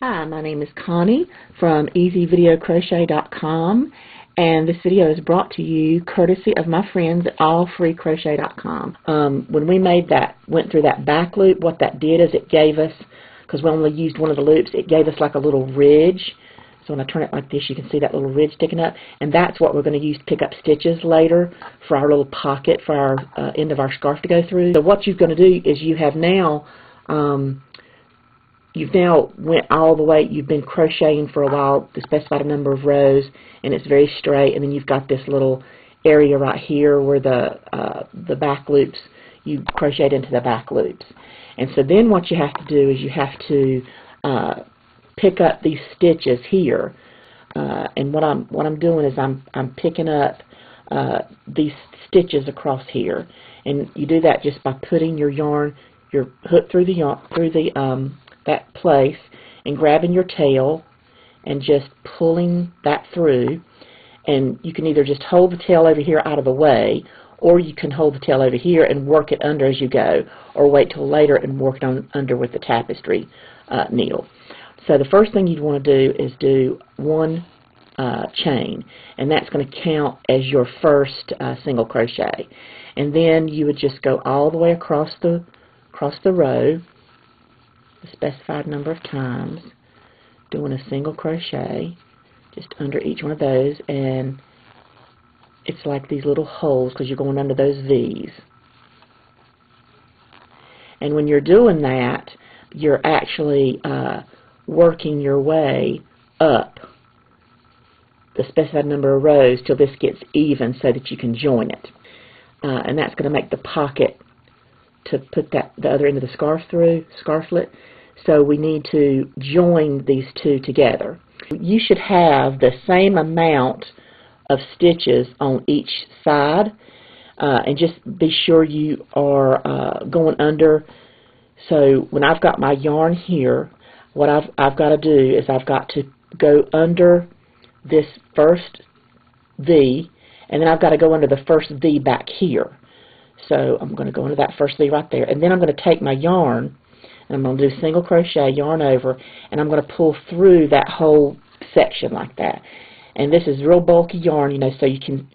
Hi, my name is Connie from EasyVideoCrochet.com, and this video is brought to you courtesy of my friends at AllFreeCrochet.com. When we went through that back loop, what that did is it gave us, because we only used one of the loops, it gave us like a little ridge. So when I turn it like this, you can see that little ridge sticking up, and that's what we're going to use to pick up stitches later for our little pocket for our end of our scarf to go through. So what you're going to do is you've now went all the way, you've been crocheting for a while, the specified number of rows, and it's very straight, and then you've got this little area right here where the back loops, you crocheted into the back loops. And so then what you have to do is you have to pick up these stitches here, and what I'm doing is I'm picking up these stitches across here, and you do that just by putting your hook through that place and grabbing your tail and just pulling that through. And you can either just hold the tail over here out of the way, or you can hold the tail over here and work it under as you go, or wait till later and work it under with the tapestry needle. So the first thing you'd want to do is do one chain, and that's going to count as your first single crochet. And then you would just go all the way across the row, the specified number of times, doing a single crochet just under each one of those, and it's like these little holes because you're going under those V's. And when you're doing that, you're actually working your way up the specified number of rows till this gets even so that you can join it. And that's going to make the pocket to put the other end of the scarf through, Scarflette. So we need to join these two together. You should have the same amount of stitches on each side, and just be sure you are going under. So when I've got my yarn here, what I've got to do is I've got to go under this first V, and then I've got to go under the first V back here. So I'm going to go into that first V right there, and then I'm going to take my yarn, and I'm going to do single crochet, yarn over, and I'm going to pull through that whole section like that. And this is real bulky yarn, you know, so you can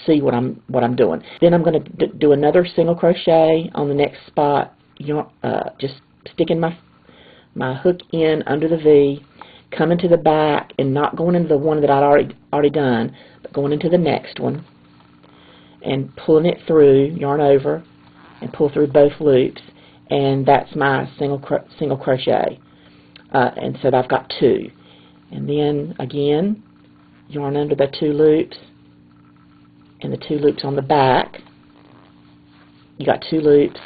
see what I'm doing. Then I'm going to do another single crochet on the next spot, just sticking my hook in under the V, coming to the back and not going into the one that I'd already done, but going into the next one, and pulling it through, yarn over, and pull through both loops, and that's my single crochet. And so I've got two. And then again, yarn under the two loops, and the two loops on the back. You got two loops,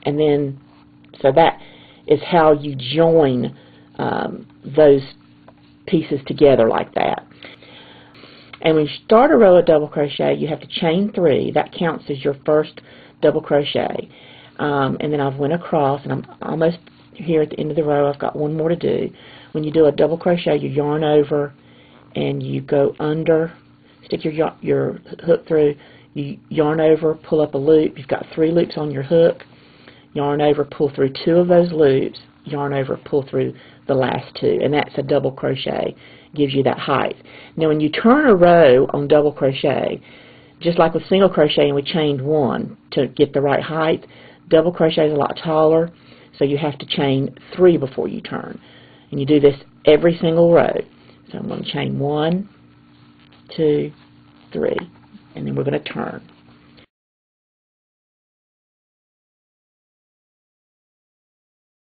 and then so that is how you join those pieces together like that. And when you start a row of double crochet, you have to chain 3. That counts as your first double crochet. And then I've went across, and I'm almost here at the end of the row. I've got one more to do. When you do a double crochet, you yarn over, and you go under, stick your hook through, you yarn over, pull up a loop. You've got 3 loops on your hook. Yarn over, pull through 2 of those loops. Yarn over, pull through the last 2, and that's a double crochet. Gives you that height. Now when you turn a row on double crochet, just like with single crochet, and we chained 1 to get the right height, double crochet is a lot taller, so you have to chain 3 before you turn. And you do this every single row. So I'm going to chain 1, 2, 3, and then we're going to turn.